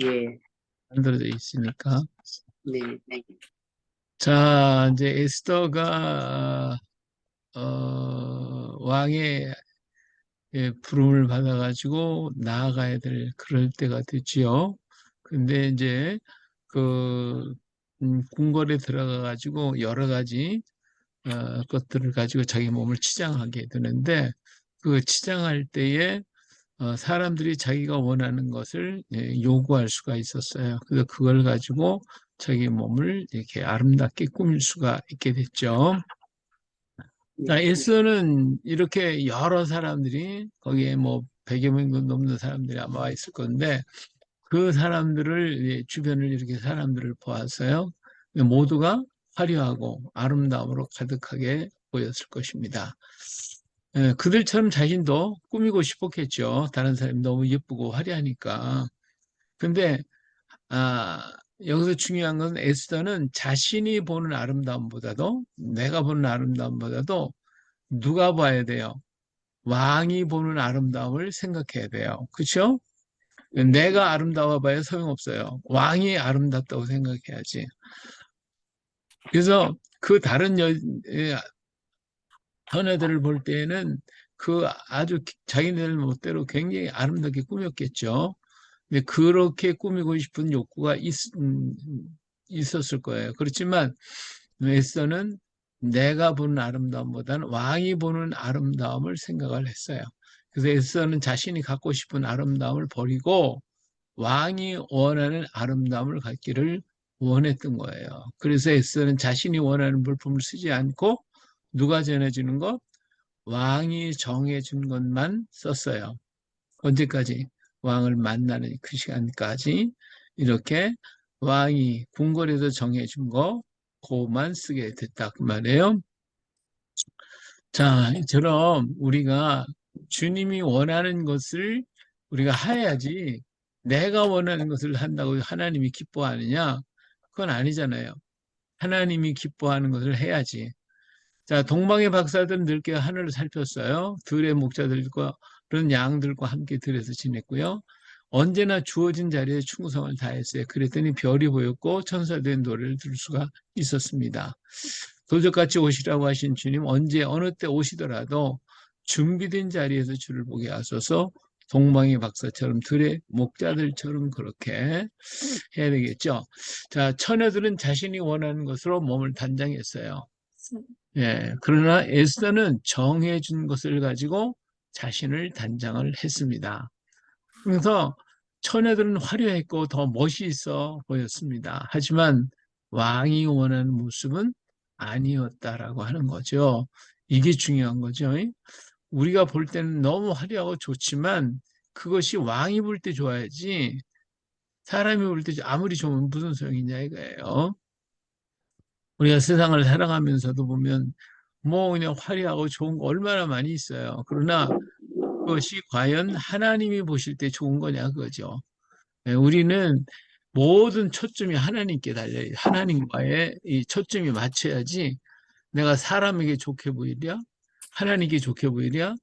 예, 만들어져 있으니까. 네, 자, 이제 에스더가 왕의 부름을 받아가지고 나아가야 될 그럴 때가 됐지요. 근데 이제 그 궁궐에 들어가가지고 여러 가지 것들을 가지고 자기 몸을 치장하게 되는데 그 치장할 때에 사람들이 자기가 원하는 것을 요구할 수가 있었어요. 그래서 그걸 가지고 자기 몸을 이렇게 아름답게 꾸밀 수가 있게 됐죠. 자, 네, 에스더는 이렇게 여러 사람들이 거기에 뭐 100여 명 넘는 사람들이 아마 와 있을 건데 그 사람들을 주변을 이렇게 사람들을 보았어요. 모두가 화려하고 아름다움으로 가득하게 보였을 것입니다. 그들처럼 자신도 꾸미고 싶었겠죠. 다른 사람이 너무 예쁘고 화려하니까. 근데 여기서 중요한 건 에스더는 자신이 보는 아름다움보다도 내가 보는 아름다움보다도 누가 봐야 돼요? 왕이 보는 아름다움을 생각해야 돼요. 그렇죠? 내가 아름다워 봐야 소용없어요. 왕이 아름답다고 생각해야지. 그래서 그 다른 처녀들을 볼 때에는 그 아주 자기네들 멋대로 굉장히 아름답게 꾸몄겠죠. 근데 그렇게 꾸미고 싶은 욕구가 있었을 거예요. 그렇지만 에스더는 내가 보는 아름다움보다는 왕이 보는 아름다움을 생각을 했어요. 그래서 에스더는 자신이 갖고 싶은 아름다움을 버리고 왕이 원하는 아름다움을 갖기를 원했던 거예요. 그래서 에스더는 자신이 원하는 물품을 쓰지 않고 누가 전해주는 것? 왕이 정해준 것만 썼어요. 언제까지? 왕을 만나는 그 시간까지 이렇게 왕이 궁궐에서 정해준 거 그것만 쓰게 됐다 그 말이에요. 자, 이처럼 우리가 주님이 원하는 것을 우리가 해야지 내가 원하는 것을 한다고 하나님이 기뻐하느냐? 그건 아니잖아요. 하나님이 기뻐하는 것을 해야지. 자, 동방의 박사들은 늙게 하늘을 살폈어요. 들의 목자들과 그런 양들과 함께 들에서 지냈고요. 언제나 주어진 자리에 충성을 다했어요. 그랬더니 별이 보였고 천사들의 노래를 들을 수가 있었습니다. 도적같이 오시라고 하신 주님 언제 어느 때 오시더라도 준비된 자리에서 주를 보게 하소서. 동방의 박사처럼 들의 목자들처럼 그렇게 해야 되겠죠. 자, 처녀들은 자신이 원하는 것으로 몸을 단장했어요. 예, 그러나 에스더는 정해준 것을 가지고 자신을 단장을 했습니다. 그래서 처녀들은 화려했고 더 멋있어 보였습니다. 하지만 왕이 원하는 모습은 아니었다라고 하는 거죠. 이게 중요한 거죠. 우리가 볼 때는 너무 화려하고 좋지만 그것이 왕이 볼 때 좋아야지 사람이 볼 때 아무리 좋으면 무슨 소용이냐 이거예요. 우리가 세상을 살아가면서도 보면 뭐 그냥 화려하고 좋은 거 얼마나 많이 있어요. 그러나 그것이 과연 하나님이 보실 때 좋은 거냐 그거죠. 예, 우리는 모든 초점이 하나님께 달려요. 하나님과의 이 초점이 맞춰야지 내가 사람에게 좋게 보이랴? 하나님께 좋게 보이랴?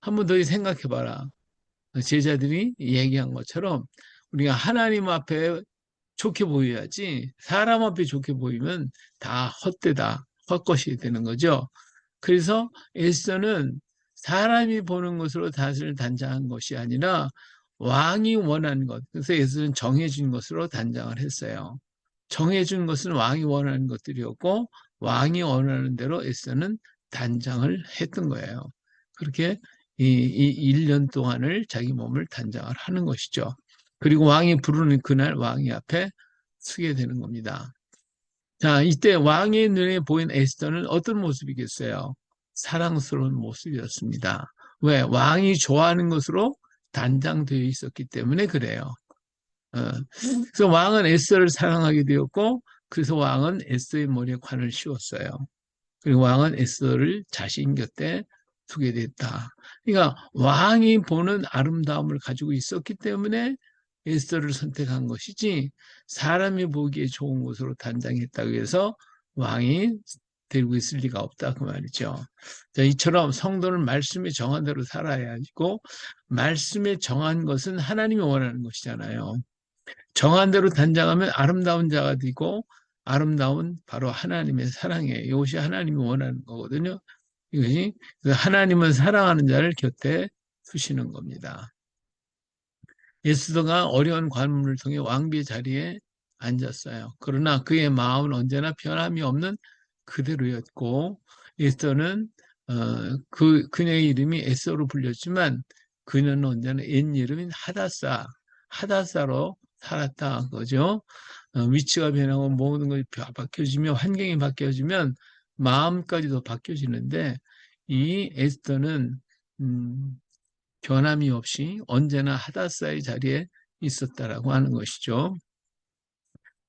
한 번 더 생각해 봐라. 제자들이 얘기한 것처럼 우리가 하나님 앞에 좋게 보여야지 사람 앞에 좋게 보이면 다 헛되다, 헛것이 되는 거죠. 그래서 에스더는 사람이 보는 것으로 다스를 단장한 것이 아니라 왕이 원하는 것. 그래서 에스더는 정해진 것으로 단장을 했어요. 정해준 것은 왕이 원하는 것들이었고 왕이 원하는 대로 에스더는 단장을 했던 거예요. 그렇게 이 1년 동안을 자기 몸을 단장을 하는 것이죠. 그리고 왕이 부르는 그날 왕이 앞에 서게 되는 겁니다. 자, 이때 왕의 눈에 보인 에스더는 어떤 모습이겠어요? 사랑스러운 모습이었습니다. 왜? 왕이 좋아하는 것으로 단장되어 있었기 때문에 그래요. 그래서 왕은 에스더를 사랑하게 되었고, 그래서 왕은 에스더의 머리에 관을 씌웠어요. 그리고 왕은 에스더를 자신 곁에 두게 됐다. 그러니까 왕이 보는 아름다움을 가지고 있었기 때문에 에스더를 선택한 것이지 사람이 보기에 좋은 것으로 단장했다고 해서 왕이 되고 있을 리가 없다 그 말이죠. 자, 이처럼 성도는 말씀에 정한 대로 살아야 하고 말씀에 정한 것은 하나님이 원하는 것이잖아요. 정한 대로 단장하면 아름다운 자가 되고 아름다운 바로 하나님의 사랑이에요. 이것이 하나님이 원하는 거거든요. 이것이 하나님은 사랑하는 자를 곁에 두시는 겁니다. 에스더가 어려운 관문을 통해 왕비의 자리에 앉았어요. 그러나 그의 마음은 언제나 변함이 없는 그대로였고 에스더는 그녀의 이름이 에스더로 불렸지만 그녀는 언제나 옛 이름인 하다사로 살았다 그거죠. 위치가 변하고 모든 것이 바뀌어지며 환경이 바뀌어지면 마음까지도 바뀌어지는데 이 에스더는 음, 변함이 없이 언제나 하다사의 자리에 있었다라고 하는 것이죠.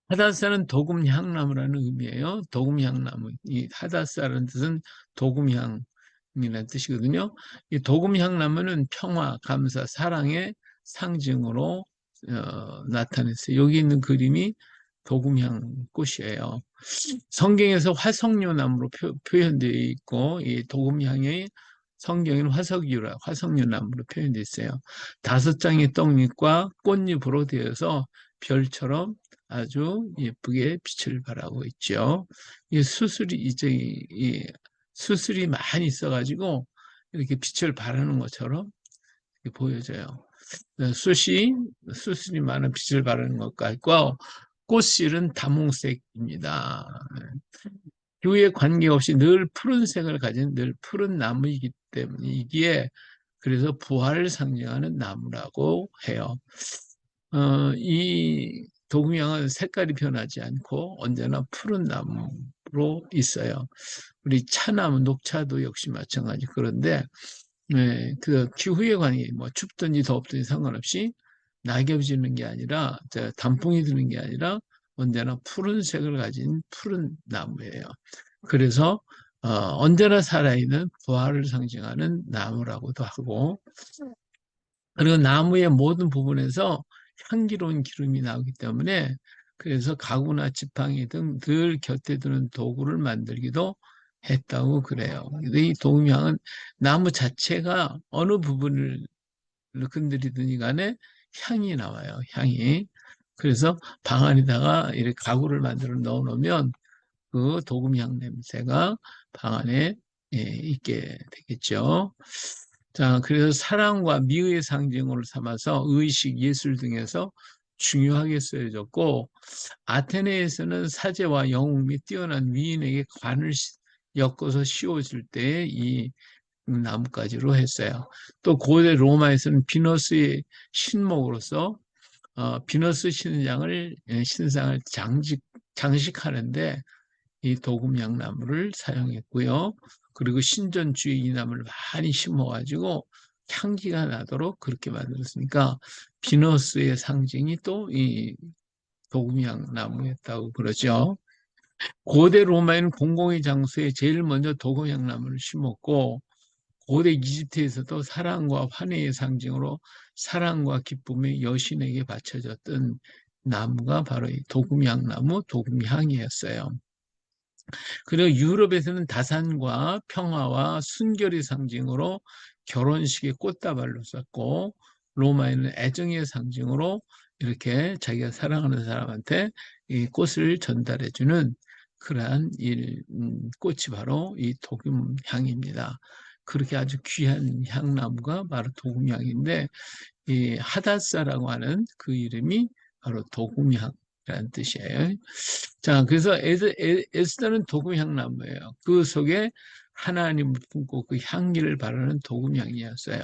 하다사는 도금향나무라는 의미예요. 도금향나무. 이 하다사라는 뜻은 도금향이라는 뜻이거든요. 이 도금향나무는 평화, 감사, 사랑의 상징으로 나타냈어요. 여기 있는 그림이 도금향 꽃이에요. 성경에서 화석류나무로 표현되어 있고 이 도금향의 성경에는 화석류나무로 표현되어 있어요. 5장의 떡잎과 꽃잎으로 되어서 별처럼 아주 예쁘게 빛을 발하고 있죠. 이 수술이 많이 있어가지고 이렇게 빛을 발하는 것처럼 보여져요. 수술이 많은 빛을 발하는 것 같고 꽃실은 다홍색입니다. 교에 관계없이 늘 푸른색을 가진 늘 푸른 나무이기 때문이기에 그래서 부활을 상징하는 나무라고 해요. 이 동양은 색깔이 변하지 않고 언제나 푸른 나무로 있어요. 우리 차나무, 녹차도 역시 마찬가지. 그런데 네, 그 기후의 관계, 뭐 춥든지 덥든지 상관없이 낙엽이 지는 게 아니라, 단풍이 드는 게 아니라 언제나 푸른색을 가진 푸른 나무예요. 그래서 언제나 살아있는 부활을 상징하는 나무라고도 하고, 그리고 나무의 모든 부분에서 향기로운 기름이 나오기 때문에 그래서 가구나 지팡이 등 늘 곁에 두는 도구를 만들기도 했다고 그래요. 이 동향은 나무 자체가 어느 부분을 건드리든지 간에 향이 나와요. 향이. 그래서 방 안에다가 이렇게 가구를 만들어 넣어 놓으면 그 도금향 냄새가 방 안에 있게 되겠죠. 자, 그래서 사랑과 미의의 상징으로 삼아서 의식, 예술 등에서 중요하게 쓰여졌고 아테네에서는 사제와 영웅 및 뛰어난 위인에게 관을 엮어서 씌워줄 때 이 나뭇가지로 했어요. 또 고대 로마에서는 비너스의 신목으로서 비너스 신상을 장식하는데 이 도금향나무를 사용했고요. 그리고 신전주의 이 나무를 많이 심어가지고 향기가 나도록 그렇게 만들었으니까 비너스의 상징이 또 이 도금향나무였다고 그러죠. 고대 로마에는 공공의 장소에 제일 먼저 도금향나무를 심었고 고대 이집트에서도 사랑과 환희의 상징으로 사랑과 기쁨의 여신에게 바쳐졌던 나무가 바로 이 도금향나무, 도금향이었어요. 그리고 유럽에서는 다산과 평화와 순결의 상징으로 결혼식에 꽃다발로 썼고 로마에는 애정의 상징으로 이렇게 자기가 사랑하는 사람한테 이 꽃을 전달해주는 그러한 꽃이 바로 이 도금향입니다. 그렇게 아주 귀한 향나무가 바로 도금향인데 이 하다사라고 하는 그 이름이 바로 도금향이라는 뜻이에요. 자, 그래서 에스더는 도금향나무예요. 그 속에 하나님을 품고 그 향기를 바라는 도금향이었어요.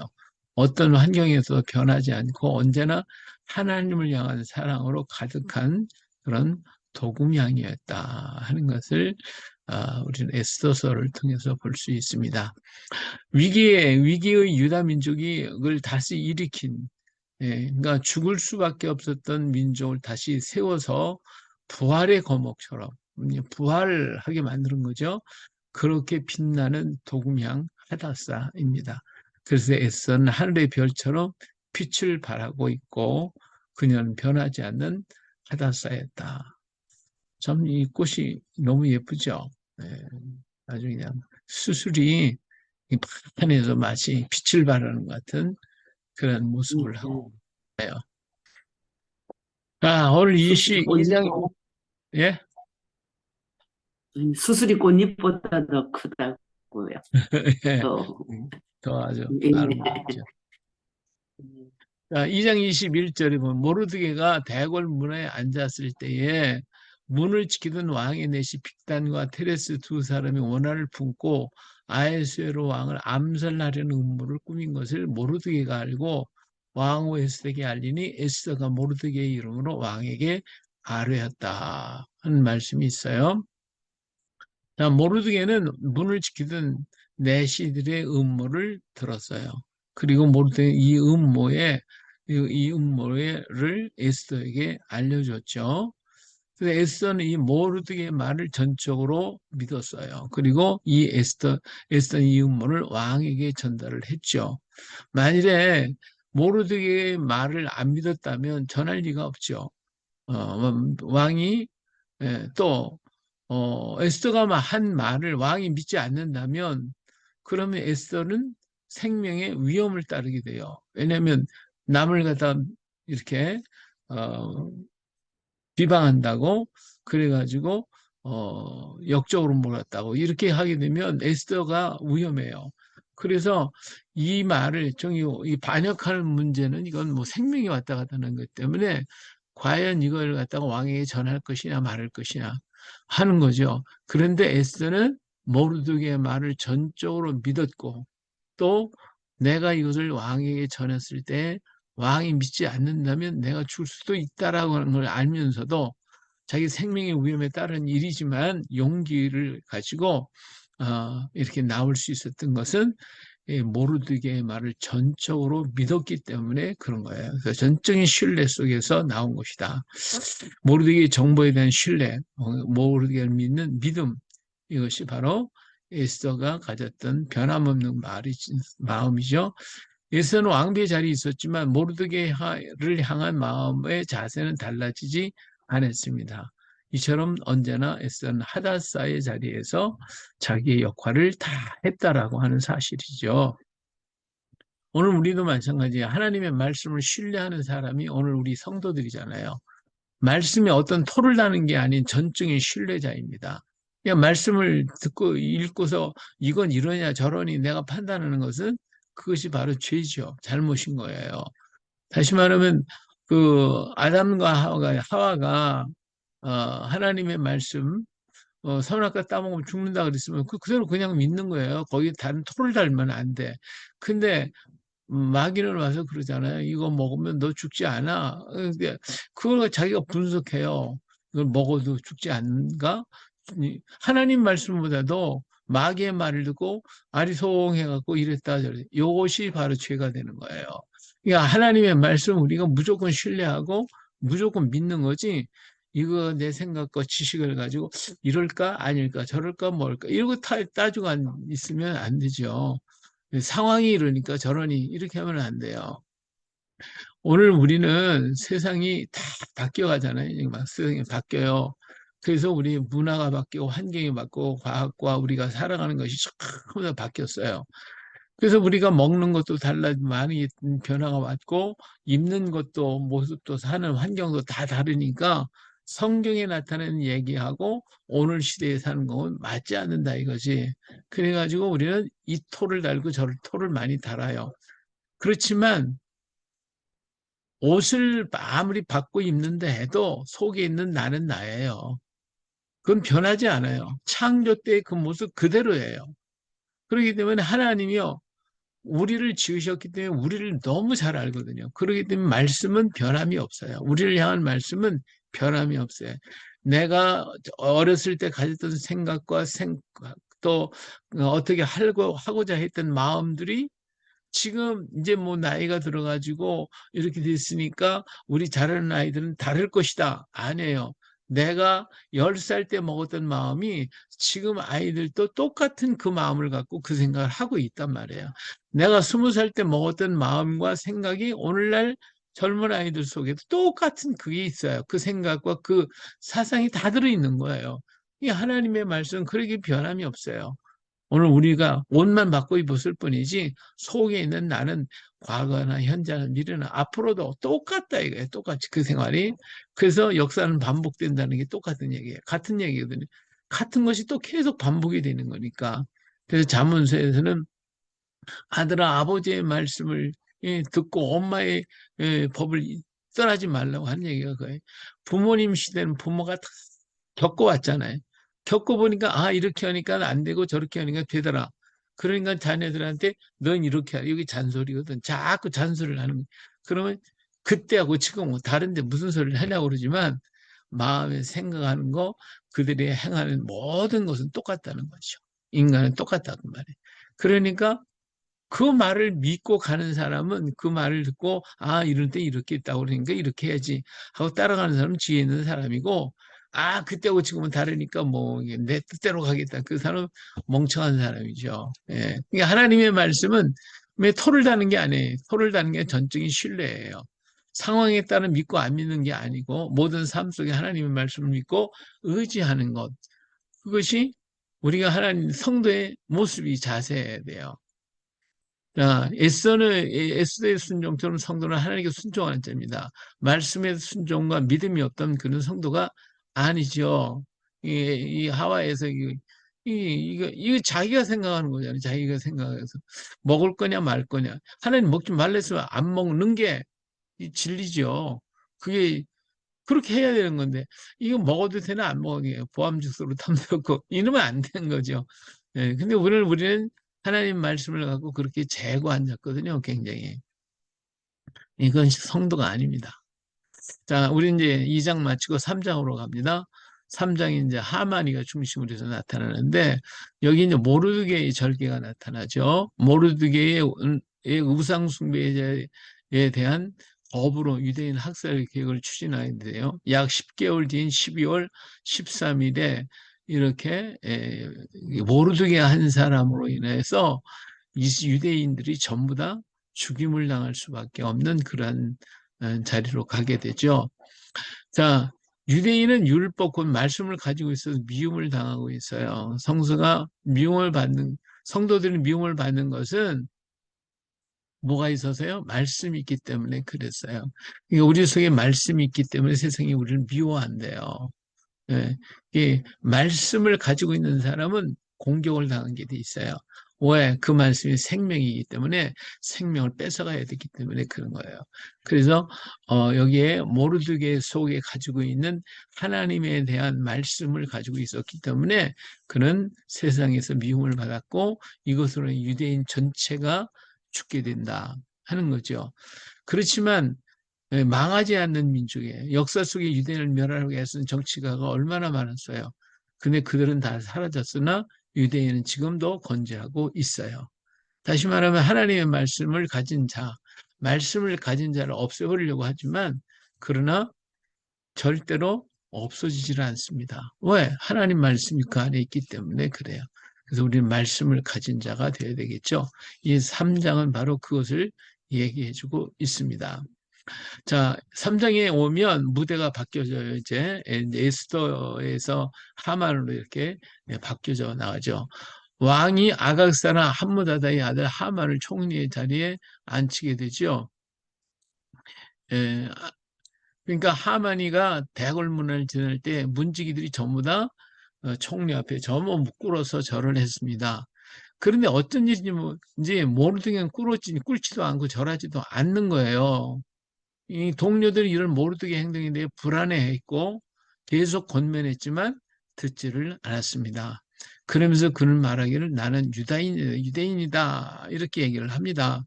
어떤 환경에서도 변하지 않고 언제나 하나님을 향한 사랑으로 가득한 그런 도금향이었다 하는 것을 우리는 에스더서를 통해서 볼 수 있습니다. 위기의 유다 민족이 그걸 다시 일으킨 그러니까 죽을 수밖에 없었던 민족을 다시 세워서 부활의 거목처럼 부활하게 만드는 거죠. 그렇게 빛나는 도금향 하다사입니다. 그래서 에스더는 하늘의 별처럼 빛을 발하고 있고 그녀는 변하지 않는 하다사였다. 참 이 꽃이 너무 예쁘죠. 네, 아주 그냥 수술이 판에서 마치 빛을 발하는 것 같은 그런 모습을 하고 있어요. 오늘 수술이 2장, 꽃잎보다, 예? 수술이 꽃잎보다 더 크다고요. 예. 더, 더 아주 예. 아름답죠. 자, 2장 21절에 보면 모르드게가 대궐 문에 앉았을 때에 문을 지키던 왕의 내시 빅단과 테레스 두 사람이 원한을 품고 아헤수에로 왕을 암살하려는 음모를 꾸민 것을 모르드게가 알고 왕후 에스더에게 알리니 에스더가 모르드게의 이름으로 왕에게 아뢰었다 하는 말씀이 있어요. 자, 모르드게는 문을 지키던 내시들의 음모를 들었어요. 그리고 모르드게 이 음모를 에스더에게 알려줬죠. 그래서 에스더는 이 모르드게의 말을 전적으로 믿었어요. 그리고 에스더는 이 음모를 왕에게 전달을 했죠. 만일에 모르드게의 말을 안 믿었다면 전할 리가 없죠. 왕이 또 에스더가 한 말을 왕이 믿지 않는다면 그러면 에스더는 생명의 위험을 따르게 돼요. 왜냐하면 남을 갖다 이렇게 어, 비방한다고 그래가지고 역적으로 몰았다고 이렇게 하게 되면 에스더가 위험해요. 그래서 이 말을 이 반역하는 문제는 이건 뭐 생명이 왔다 갔다 하는 것 때문에 과연 이걸 갖다가 왕에게 전할 것이냐 말할 것이냐 하는 거죠. 그런데 에스더는 모르드게의 말을 전적으로 믿었고 또 내가 이것을 왕에게 전했을 때 왕이 믿지 않는다면 내가 줄 수도 있다라고 하는 걸 알면서도 자기 생명의 위험에 따른 일이지만 용기를 가지고 이렇게 나올 수 있었던 것은 모르드게의 말을 전적으로 믿었기 때문에 그런 거예요. 그래서 전적인 신뢰 속에서 나온 것이다. 모르드게의 정보에 대한 신뢰, 모르드게를 믿는 믿음, 이것이 바로 에스더가 가졌던 변함없는 마음이죠. 에스더는 왕비의 자리에 있었지만 모르드게를 향한 마음의 자세는 달라지지 않았습니다. 이처럼 언제나 에스더는 하다사의 자리에서 자기의 역할을 다 했다라고 하는 사실이죠. 오늘 우리도 마찬가지예요. 하나님의 말씀을 신뢰하는 사람이 오늘 우리 성도들이잖아요. 말씀에 어떤 토를 다는 게 아닌 전적인 신뢰자입니다. 그냥 말씀을 듣고 읽고서 이건 이러냐 저러니 내가 판단하는 것은 그것이 바로 죄죠. 잘못인 거예요. 다시 말하면 그 아담과 하와가 하나님의 말씀 선악과 따먹으면 죽는다 그랬으면 그대로 그냥 믿는 거예요. 거기에 다른 토를 달면 안 돼. 근데 마귀는 와서 그러잖아요. 이거 먹으면 너 죽지 않아. 근데 그걸 자기가 분석해요. 이걸 먹어도 죽지 않는가? 하나님 말씀보다도 마귀의 말을 듣고 아리송해갖고 이랬다 저랬다. 이것이 바로 죄가 되는 거예요. 그러니까 하나님의 말씀 우리가 무조건 신뢰하고 무조건 믿는 거지. 이거 내 생각과 지식을 가지고 이럴까 아닐까 저럴까 뭘까 이러고 따지고 있으면 안 되죠. 상황이 이러니까 저러니 이렇게 하면 안 돼요. 오늘 우리는 세상이 다 바뀌어가잖아요. 막 세상이 바뀌어요. 그래서 우리 문화가 바뀌고 환경이 바뀌고 과학과 우리가 살아가는 것이 전부 다 바뀌었어요. 그래서 우리가 먹는 것도 많이 변화가 왔고 입는 것도 모습도 사는 환경도 다 다르니까 성경에 나타나는 얘기하고 오늘 시대에 사는 건 맞지 않는다 이거지. 그래가지고 우리는 이 토를 달고 저 토를 많이 달아요. 그렇지만 옷을 아무리 바꿔 입는다 해도 속에 있는 나는 나예요. 그건 변하지 않아요. 창조 때의 그 모습 그대로예요. 그렇기 때문에 하나님이요. 우리를 지으셨기 때문에 우리를 너무 잘 알거든요. 그렇기 때문에 말씀은 변함이 없어요. 우리를 향한 말씀은 변함이 없어요. 내가 어렸을 때 가졌던 생각과 또 어떻게 하고자 했던 마음들이 지금 이제 뭐 나이가 들어가지고 이렇게 됐으니까 우리 자라는 아이들은 다를 것이다. 아니에요. 내가 10살 때 먹었던 마음이 지금 아이들도 똑같은 그 마음을 갖고 그 생각을 하고 있단 말이에요. 내가 20살 때 먹었던 마음과 생각이 오늘날 젊은 아이들 속에도 똑같은 그게 있어요. 그 생각과 그 사상이 다 들어있는 거예요. 이 하나님의 말씀은 그렇게 변함이 없어요. 오늘 우리가 옷만 바꿔 입었을 뿐이지 속에 있는 나는 과거나 현재나 미래나 앞으로도 똑같다 이거예요. 똑같이 그 생활이. 그래서 역사는 반복된다는 게 똑같은 얘기예요. 같은 얘기거든요. 같은 것이 또 계속 반복이 되는 거니까. 그래서 잠언서에서는 아들아 아버지의 말씀을 듣고 엄마의 법을 떠나지 말라고 하는 얘기가 그거예요. 부모님 시대는 부모가 다 겪어왔잖아요. 겪어보니까 아 이렇게 하니까 안 되고 저렇게 하니까 되더라. 그러니까 자녀들한테 넌 이렇게 하라. 여기 잔소리거든. 자꾸 잔소리를 하는 거예요. 그러면 그때하고 지금 다른데 무슨 소리를 하냐고 그러지만 마음에 생각하는 거 그들이 행하는 모든 것은 똑같다는 거죠. 인간은 똑같다는 말이에요. 그러니까 그 말을 믿고 가는 사람은 그 말을 듣고 아 이럴 때 이렇게 있다고 그러니까 이렇게 해야지 하고 따라가는 사람은 지혜 있는 사람이고 아 그때하고 지금은 다르니까 뭐 내 뜻대로 가겠다 그 사람은 멍청한 사람이죠. 예. 그러니까 하나님의 말씀은 왜 토를 다는 게 아니에요. 토를 다는 게 전적인 신뢰예요. 상황에 따라 믿고 안 믿는 게 아니고 모든 삶 속에 하나님의 말씀을 믿고 의지하는 것 그것이 우리가 하나님 성도의 모습이 자세해야 돼요. 자, 에스더의 순종처럼 성도는 하나님께 순종하는 자입니다. 말씀의 순종과 믿음이 없던 그런 성도가 아니죠. 이 하와이에서 이거 자기가 생각하는 거잖아요. 자기가 생각해서 먹을 거냐 말 거냐. 하나님 먹지 말랬으면 안 먹는 게 이 진리죠. 그게 그렇게 해야 되는 건데 이거 먹어도 되나 안 먹어도 돼요. 보암 죽소로 탐스럽고 이러면 안 되는 거죠. 예, 근데 우리는 하나님 말씀을 갖고 그렇게 재고 앉았거든요. 굉장히. 이건 성도가 아닙니다. 자, 우리 이제 2장 마치고 3장으로 갑니다. 3장이 이제 하만이가 중심으로 해서 나타나는데 여기 이제 모르드게의 절개가 나타나죠. 모르드게의 우상 숭배에 대한 법으로 유대인 학살 계획을 추진하게 돼요. 약 10개월 뒤인 12월 13일에 이렇게 모르드게 한 사람으로 인해서 이 유대인들이 전부 다 죽임을 당할 수밖에 없는 그러한 자리로 가게 되죠. 자, 유대인은 율법 곧 말씀을 가지고 있어서 미움을 당하고 있어요. 성도들이 미움을 받는 것은 뭐가 있어서요? 말씀이 있기 때문에 그랬어요. 그러니까 우리 속에 말씀이 있기 때문에 세상이 우리를 미워한대요. 예, 이 말씀을 가지고 있는 사람은 공격을 당한 게 돼 있어요. 왜? 그 말씀이 생명이기 때문에 생명을 뺏어가야 되기 때문에 그런 거예요. 그래서 여기에 모르드게 속에 가지고 있는 하나님에 대한 말씀을 가지고 있었기 때문에 그는 세상에서 미움을 받았고 이것으로 유대인 전체가 죽게 된다 하는 거죠. 그렇지만 망하지 않는 민족이에요. 역사 속에 유대인을 멸하려고 애쓴 정치가가 얼마나 많았어요. 근데 그들은 다 사라졌으나 유대인은 지금도 건재하고 있어요. 다시 말하면 하나님의 말씀을 가진 자를 없애버리려고 하지만 그러나 절대로 없어지질 않습니다. 왜? 하나님 말씀이 그 안에 있기 때문에 그래요. 그래서 우리는 말씀을 가진 자가 되어야 되겠죠. 이 3장은 바로 그것을 얘기해주고 있습니다. 자, 3장에 오면 무대가 바뀌어져요. 이제 에스더에서 하만으로 이렇게 바뀌어져 나가죠. 왕이 아각 사람 함므다다의 아들 하만을 총리의 자리에 앉히게 되죠. 예, 그러니까 하만이가 대궐문을 지낼 때 문지기들이 전부 다 총리 앞에 전부 꿇어서 절을 했습니다. 그런데 어떤 일인지 이제 모르드게는 꿇지도 않고 절하지도 않는 거예요. 이 동료들이 이런 모르드게 행동에 대해 불안해했고 계속 권면했지만 듣지를 않았습니다. 그러면서 그는 말하기를 나는 유대인이다 이렇게 얘기를 합니다.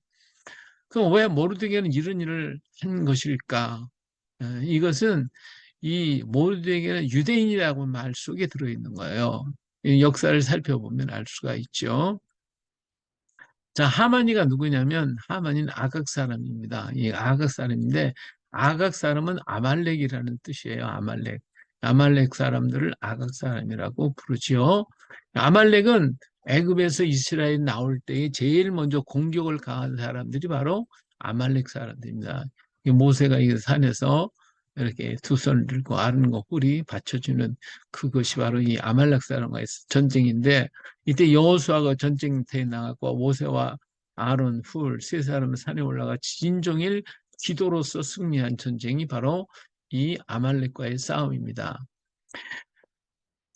그럼 왜 모르드게는 이런 일을 한 것일까? 이것은 이 모르드게는 유대인이라고 말 속에 들어있는 거예요. 이 역사를 살펴보면 알 수가 있죠. 자, 하만이가 누구냐면 하만이는 아각 사람입니다. 이 아각 사람인데 아각 사람은 아말렉이라는 뜻이에요. 아말렉. 아말렉 사람들을 아각 사람이라고 부르지요. 아말렉은 애굽에서 이스라엘 나올 때에 제일 먼저 공격을 가한 사람들이 바로 아말렉 사람들입니다. 모세가 이 산에서 이렇게 두 손을 들고 아른과 훌이 받쳐주는 그것이 바로 이 아말렉 사람과의 전쟁인데 이때 여호수아가 전쟁터에 나가고 모세와 아론, 훌 세 사람은 산에 올라가 진종일 기도로서 승리한 전쟁이 바로 이 아말렉과의 싸움입니다.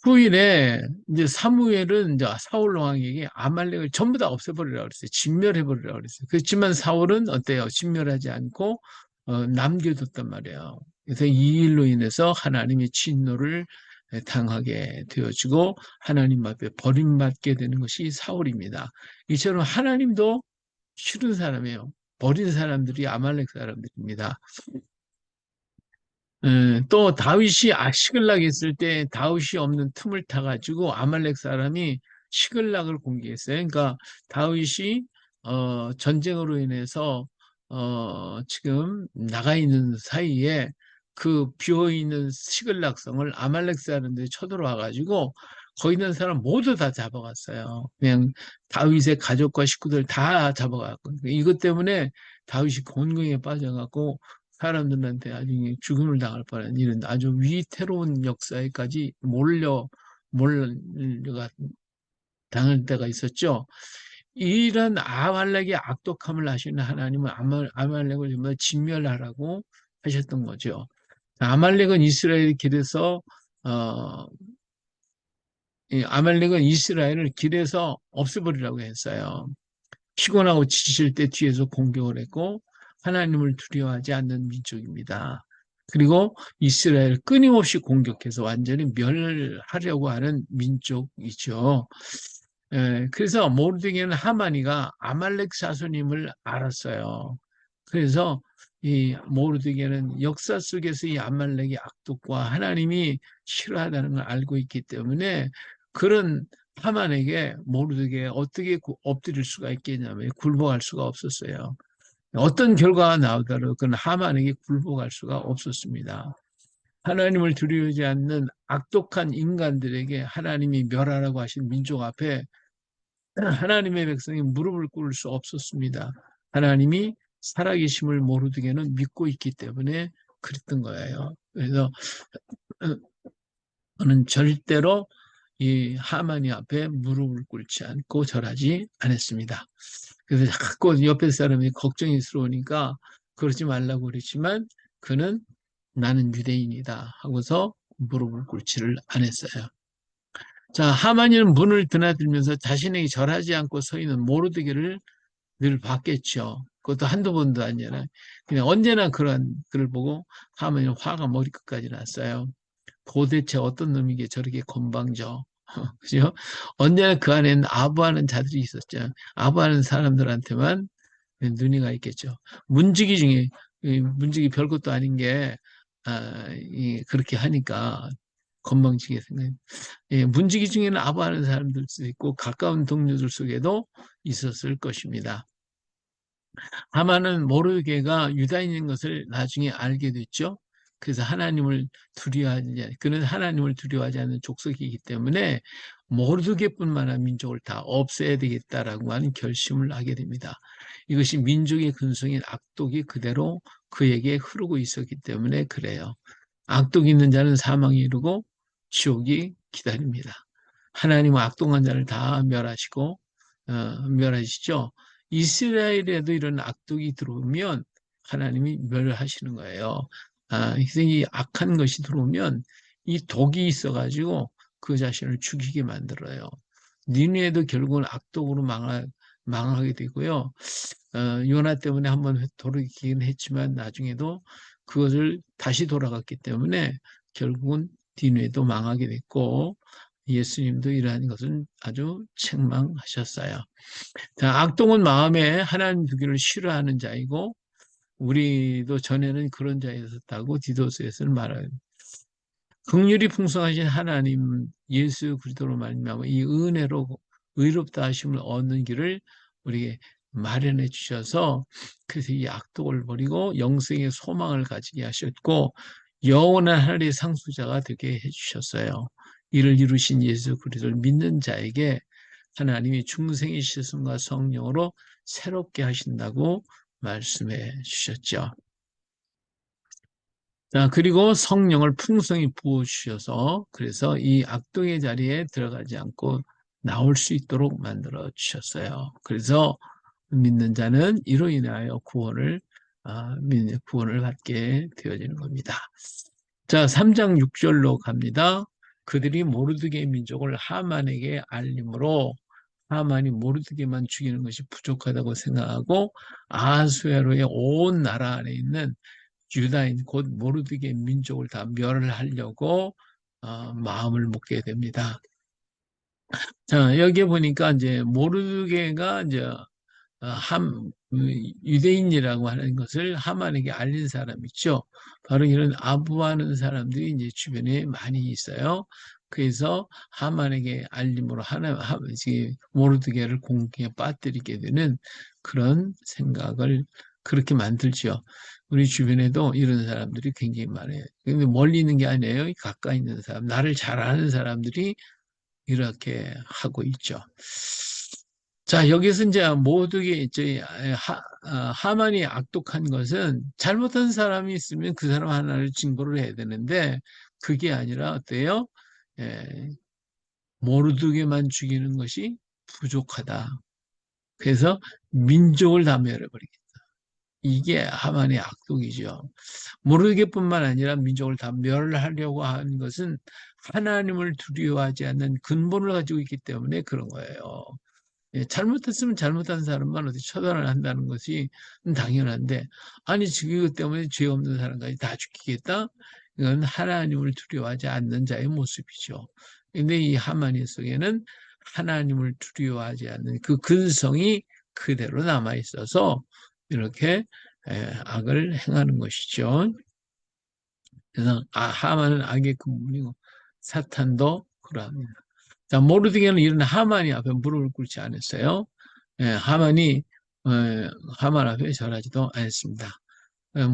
후일에 이제 사무엘은 이제 사울 왕에게 아말렉을 전부 다 없애버리라고 그랬어요. 진멸해버리라고 그랬어요. 그렇지만 사울은 어때요? 진멸하지 않고 남겨뒀단 말이에요. 그래서 이 일로 인해서 하나님의 진노를 당하게 되어지고 하나님 앞에 버림받게 되는 것이 사울입니다. 이처럼 하나님도 싫은 사람이에요. 버린 사람들이 아말렉 사람들입니다. 또 다윗이 시글락 했을 때 다윗이 없는 틈을 타가지고 아말렉 사람이 시글락을 공개했어요. 그러니까 다윗이 전쟁으로 인해서 지금 나가 있는 사이에 그 비어 있는 시글락성을 아말렉 사람들이 쳐들어와가지고 거기 있는 사람 모두 다 잡아갔어요. 그냥 다윗의 가족과 식구들 다 잡아갔고 이것 때문에 다윗이 곤궁에 빠져갖고 사람들한테 나중에 죽음을 당할 뻔한 이런 아주 위태로운 역사에까지 몰려가 당할 때가 있었죠. 이런 아말렉의 악독함을 아시는 하나님은 아말렉을 정말 진멸하라고 하셨던 거죠. 아말렉은 이스라엘 길에서 어, 아말렉은 이스라엘을 길에서 없애버리라고 했어요. 피곤하고 지칠 때 뒤에서 공격을 했고 하나님을 두려워하지 않는 민족입니다. 그리고 이스라엘 끊임없이 공격해서 완전히 멸하려고 하는 민족이죠. 그래서 모르드게는 하만이가 아말렉 자손임을 알았어요. 그래서 이 모르드게는 역사 속에서 이 아말렉의 악독과 하나님이 싫어하다는 걸 알고 있기 때문에 그런 하만에게 모르드게 어떻게 엎드릴 수가 있겠냐면 굴복할 수가 없었어요. 어떤 결과가 나오더라도 그건 하만에게 굴복할 수가 없었습니다. 하나님을 두려워하지 않는 악독한 인간들에게 하나님이 멸하라고 하신 민족 앞에 하나님의 백성이 무릎을 꿇을 수 없었습니다. 하나님이 살아계심을 모르드게는 믿고 있기 때문에 그랬던 거예요. 그래서 저는 절대로 이 하만이 앞에 무릎을 꿇지 않고 절하지 않았습니다. 그래서 자꾸 옆에 사람이 걱정스러우니까 그러지 말라고 그랬지만 그는 나는 유대인이다 하고서 무릎을 꿇지를 않았어요. 자, 하만이는 문을 드나들면서 자신에게 절하지 않고 서 있는 모르드게를 늘 봤겠죠. 그것도 한두 번도 아니잖아요. 그냥 언제나 그런 글을 보고 하만이는 화가 머리끝까지 났어요. 도대체 어떤 놈이게 저렇게 건방져. 그죠? 언제나 그 안에는 아부하는 자들이 있었죠. 아부하는 사람들한테만 눈이 가 있겠죠. 문지기 중에, 문지기 별것도 아닌 게, 그렇게 하니까 건방지게 생각해요. 문지기 중에는 아부하는 사람들도 있고, 가까운 동료들 속에도 있었을 것입니다. 하만은 모르게가 유다인인 것을 나중에 알게 됐죠. 그래서 그는 하나님을 두려워하지 않는 족속이기 때문에 모르게뿐만 아니라 민족을 다 없애야 되겠다라고 하는 결심을 하게 됩니다. 이것이 민족의 근성인 악독이 그대로 그에게 흐르고 있었기 때문에 그래요. 악독이 있는 자는 사망이 이르고 지옥이 기다립니다. 하나님은 악독한 자를 다 멸하시죠. 이스라엘에도 이런 악독이 들어오면 하나님이 멸하시는 거예요. 그래서 이 악한 것이 들어오면 이 독이 있어가지고 그 자신을 죽이게 만들어요. 니네도 결국은 악독으로 망하게 되고요. 요나 때문에 한번 돌이키긴 했지만 나중에도 그것을 다시 돌아갔기 때문에 결국은 디누에도 망하게 됐고 예수님도 이러한 것은 아주 책망하셨어요. 자, 악독은 마음에 하나님 두기를 싫어하는 자이고 우리도 전에는 그런 자였었다고 디도서에서는 말해요. 긍휼이 풍성하신 하나님 예수 그리스도로 말미암아 이 은혜로 의롭다 하심을 얻는 길을 우리에게 마련해 주셔서 그래서 이 악독을 버리고 영생의 소망을 가지게 하셨고 영원한 하늘의 상속자가 되게 해주셨어요. 이를 이루신 예수 그리스도를 믿는 자에게 하나님이 중생의 시선과 성령으로 새롭게 하신다고 말씀해 주셨죠. 자, 그리고 성령을 풍성히 부어주셔서 그래서 이 악독의 자리에 들어가지 않고 나올 수 있도록 만들어 주셨어요. 그래서 믿는 자는 이로 인하여 구원을 받게 되어지는 겁니다. 자, 3장 6절로 갑니다. 그들이 모르드게의 민족을 하만에게 알림으로 하만이 모르드게만 죽이는 것이 부족하다고 생각하고 아하수에로의 온 나라 안에 있는 유다인 곧 모르드게 민족을 다 멸하려고 마음을 먹게 됩니다. 자, 여기 보니까 이제 모르드게가 이제 유대인이라고 하는 것을 하만에게 알린 사람 있죠. 바로 이런 아부하는 사람들이 이제 주변에 많이 있어요. 그래서 하만에게 알림으로 모르드게를 공경에 빠뜨리게 되는 그런 생각을 그렇게 만들죠. 우리 주변에도 이런 사람들이 굉장히 많아요. 근데 멀리 있는 게 아니에요. 가까이 있는 사람, 나를 잘 아는 사람들이 이렇게 하고 있죠. 자, 여기서 이제 모두게 이제 하만이 악독한 것은 잘못한 사람이 있으면 그 사람 하나를 징벌을 해야 되는데 그게 아니라 어때요? 예, 모르드게만 죽이는 것이 부족하다. 그래서 민족을 다 멸해버리겠다. 이게 하만의 악독이죠. 모르드게뿐만 아니라 민족을 다 멸하려고 하는 것은 하나님을 두려워하지 않는 근본을 가지고 있기 때문에 그런 거예요. 예, 잘못했으면 잘못한 사람만 어디 처단을 한다는 것이 당연한데, 아니, 이것 때문에 죄 없는 사람까지 다 죽이겠다? 이건 하나님을 두려워하지 않는 자의 모습이죠. 근데 이 하만의 속에는 하나님을 두려워하지 않는 그 근성이 그대로 남아 있어서 이렇게 악을 행하는 것이죠. 그래서 하만은 악의 근본이고 사탄도 그러합니다. 자, 모르드게는 이런 하만이 앞에 무릎을 꿇지 않았어요. 예, 하만 앞에 절하지도 않습니다.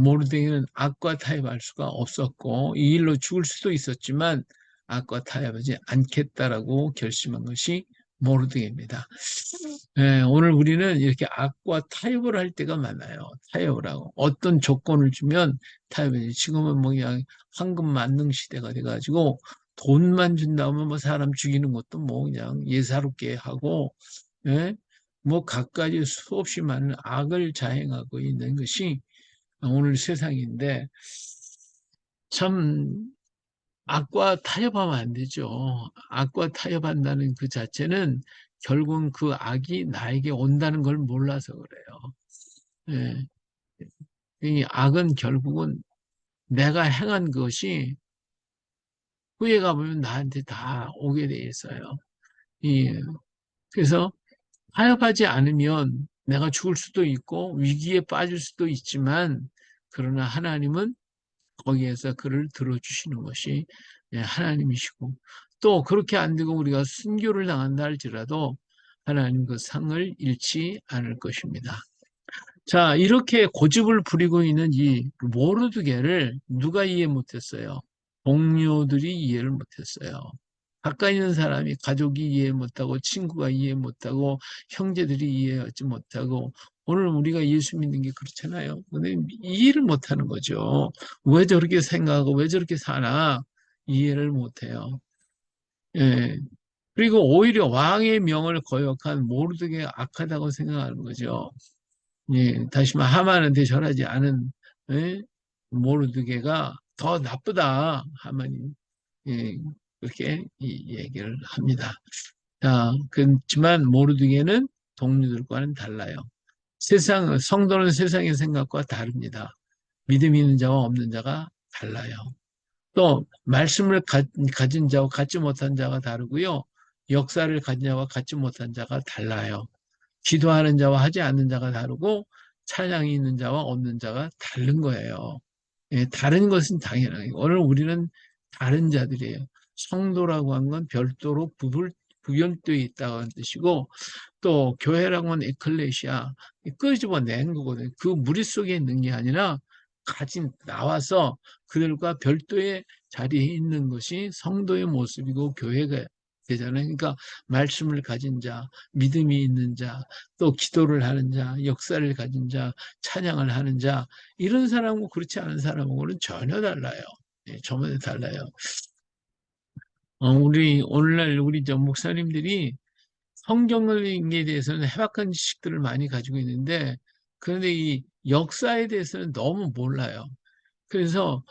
모르드게는 악과 타협할 수가 없었고 이 일로 죽을 수도 있었지만 악과 타협하지 않겠다라고 결심한 것이 모르드게입니다. 오늘 우리는 이렇게 악과 타협을 할 때가 많아요. 타협을 하고 어떤 조건을 주면 타협을. 지금은 뭐 그냥 황금 만능 시대가 돼가지고 돈만 준다면 뭐 사람 죽이는 것도 뭐 그냥 예사롭게 하고, 예? 뭐 갖가지 수없이 많은 악을 자행하고 있는 것이 오늘 세상인데 참 악과 타협하면 안 되죠. 악과 타협한다는 그 자체는 결국은 그 악이 나에게 온다는 걸 몰라서 그래요. 예. 이 악은 결국은 내가 행한 것이 후회가 보면 나한테 다 오게 돼 있어요. 그래서 타협하지 않으면 내가 죽을 수도 있고 위기에 빠질 수도 있지만 그러나 하나님은 거기에서 그를 들어주시는 것이 하나님이시고 또 그렇게 안 되고 우리가 순교를 당한다 할지라도 하나님 그 상을 잃지 않을 것입니다. 자, 이렇게 고집을 부리고 있는 이 모르드게를 누가 이해 못했어요? 동료들이 이해를 못했어요. 가까이 있는 사람이 가족이 이해 못하고 친구가 이해 못하고 형제들이 이해하지 못하고 오늘 우리가 예수 믿는 게 그렇잖아요. 근데 이해를 못하는 거죠. 왜 저렇게 생각하고 왜 저렇게 사나 이해를 못해요. 예. 그리고 오히려 왕의 명을 거역한 모르드게가 악하다고 생각하는 거죠. 예. 다시 말 하만한테 절하지 않은 예? 모르드게가 더 나쁘다. 하만이 예. 그렇게 이 얘기를 합니다. 자, 그렇지만 모르드게는 동료들과는 달라요. 성도는 세상의 생각과 다릅니다. 믿음 있는 자와 없는 자가 달라요. 또 말씀을 가진 자와 갖지 못한 자가 다르고요. 역사를 가진 자와 갖지 못한 자가 달라요. 기도하는 자와 하지 않는 자가 다르고 찬양이 있는 자와 없는 자가 다른 거예요. 예, 다른 것은 당연하게 오늘 우리는 다른 자들이에요. 성도라고 한 건 별도로 구별되어 있다는 뜻이고 또 교회라고 하는 에클레시아 끄집어낸 거거든요. 그 무리 속에 있는 게 아니라 나와서 그들과 별도의 자리에 있는 것이 성도의 모습이고 교회가 되잖아요. 그러니까 말씀을 가진 자, 믿음이 있는 자, 또 기도를 하는 자, 역사를 가진 자, 찬양을 하는 자, 이런 사람하고 그렇지 않은 사람하고는 전혀 달라요. 예, 전혀 달라요. 우리 오늘날 우리 저 목사님들이 성경에 대해서는 해박한 지식들을 많이 가지고 있는데, 그런데 이 역사에 대해서는 너무 몰라요. 그래서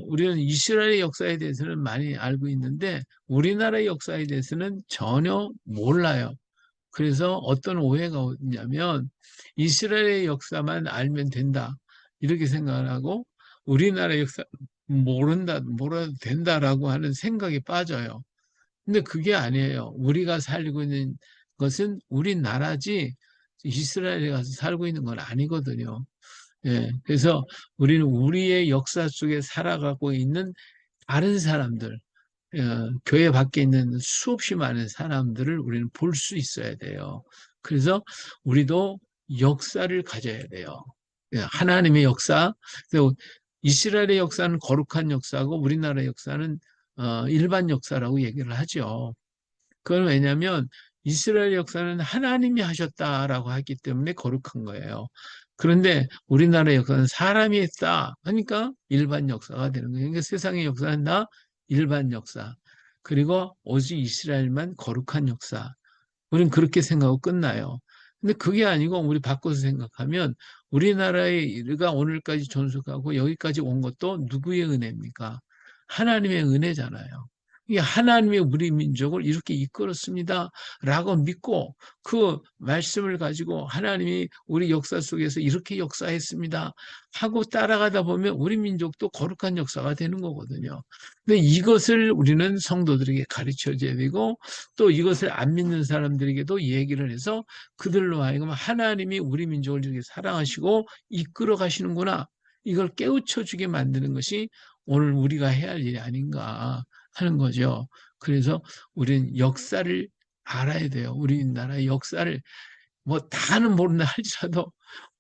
우리는 이스라엘의 역사에 대해서는 많이 알고 있는데 우리나라의 역사에 대해서는 전혀 몰라요. 그래서 어떤 오해가 오냐면 이스라엘의 역사만 알면 된다. 이렇게 생각을 하고 우리나라의 역사 몰라도 된다라고 하는 생각이 빠져요. 근데 그게 아니에요. 우리가 살고 있는 것은 우리나라지 이스라엘에 가서 살고 있는 건 아니거든요. 예, 그래서 우리는 우리의 역사 속에 살아가고 있는 다른 사람들, 교회 밖에 있는 수없이 많은 사람들을 우리는 볼 수 있어야 돼요. 그래서 우리도 역사를 가져야 돼요. 예, 하나님의 역사, 그래서 이스라엘의 역사는 거룩한 역사고 우리나라의 역사는 일반 역사라고 얘기를 하죠. 그건 왜냐하면 이스라엘 역사는 하나님이 하셨다라고 하기 때문에 거룩한 거예요. 그런데 우리나라 역사는 사람이 했다 하니까 일반 역사가 되는 거예요. 그러니까 세상의 역사는 다 일반 역사. 그리고 오직 이스라엘만 거룩한 역사. 우리는 그렇게 생각하고 끝나요. 근데 그게 아니고 우리 바꿔서 생각하면 우리나라가 오늘까지 존속하고 여기까지 온 것도 누구의 은혜입니까? 하나님의 은혜잖아요. 이게 하나님의 우리 민족을 이렇게 이끌었습니다. 라고 믿고 그 말씀을 가지고 하나님이 우리 역사 속에서 이렇게 역사했습니다. 하고 따라가다 보면 우리 민족도 거룩한 역사가 되는 거거든요. 근데 이것을 우리는 성도들에게 가르쳐 줘야 되고 또 이것을 안 믿는 사람들에게도 얘기를 해서 그들로 하여금 하나님이 우리 민족을 이렇게 사랑하시고 이끌어 가시는구나. 이걸 깨우쳐 주게 만드는 것이 오늘 우리가 해야 할 일이 아닌가 하는 거죠. 그래서 우리는 역사를 알아야 돼요. 우리나라의 역사를 뭐 다는 모른다 할지라도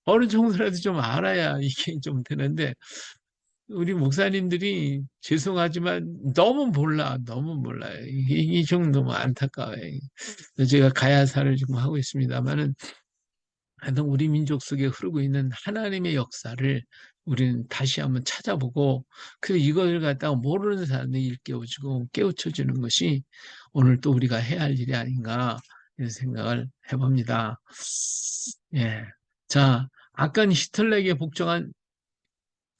어느 정도라도 좀 알아야 이게 좀 되는데 우리 목사님들이 죄송하지만 너무 몰라, 너무 몰라요. 이 정도면 안타까워요. 제가 가야사를 지금 하고 있습니다만은 하여튼 우리 민족 속에 흐르고 있는 하나님의 역사를 우리는 다시 한번 찾아보고 그래서 이걸 갖다가 모르는 사람들이 일깨워주고 깨우쳐주는 것이 오늘 또 우리가 해야 할 일이 아닌가 이런 생각을 해봅니다. 예. 자, 아까 히틀러에게 복종한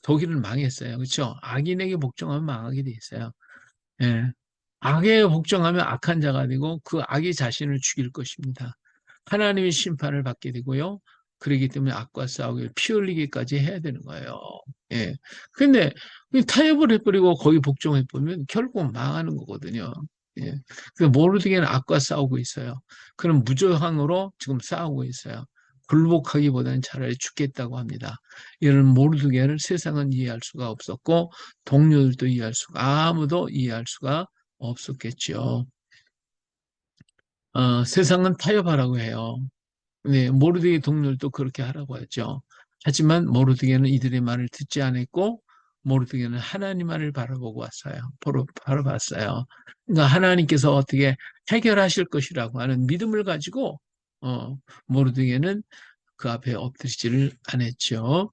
독일은 망했어요. 그렇죠? 악인에게 복종하면 망하게 돼 있어요. 예. 악에 복종하면 악한 자가 되고 그 악이 자신을 죽일 것입니다. 하나님의 심판을 받게 되고요. 그러기 때문에 악과 싸우기 피 흘리기까지 해야 되는 거예요. 예. 근데 타협을 해버리고 거기 복종해보면 결국 망하는 거거든요. 예. 그래서 모르드게는 악과 싸우고 있어요. 그럼 무저항으로 지금 싸우고 있어요. 굴복하기보다는 차라리 죽겠다고 합니다. 이런 모르드게를 세상은 이해할 수가 없었고 동료들도 이해할 수가 아무도 이해할 수가 없었겠죠. 세상은 타협하라고 해요. 네, 모르드게 동료들도 그렇게 하라고 하죠. 하지만 모르드게는 이들의 말을 듣지 않았고 모르드게는 하나님 말을 바라보고 왔어요. 바라봤어요. 그러니까 하나님께서 어떻게 해결하실 것이라고 하는 믿음을 가지고 모르드게는 그 앞에 엎드리지를 않았죠.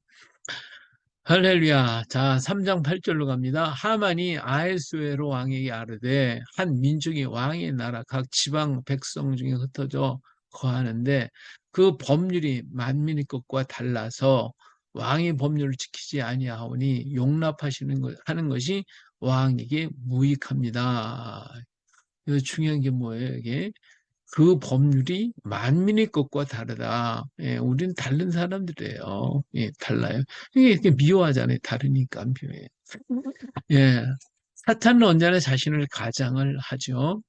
할렐루야. 자, 3장 8절로 갑니다. 하만이 아하수에로 왕에게 아르되 한 민족이 왕의 나라 각 지방 백성 중에 흩어져 거하는데 그 법률이 만민의 것과 달라서 왕의 법률을 지키지 아니하오니 용납하시는 것 하는 것이 왕에게 무익합니다. 그래서 중요한 게 뭐예요, 이게? 그 법률이 만민의 것과 다르다. 예, 우리는 다른 사람들이에요. 예, 달라요. 이게 이렇게 미워하잖아요. 다르니까 미워해요. 예, 사탄은 언제나 자신을 가장을 하죠.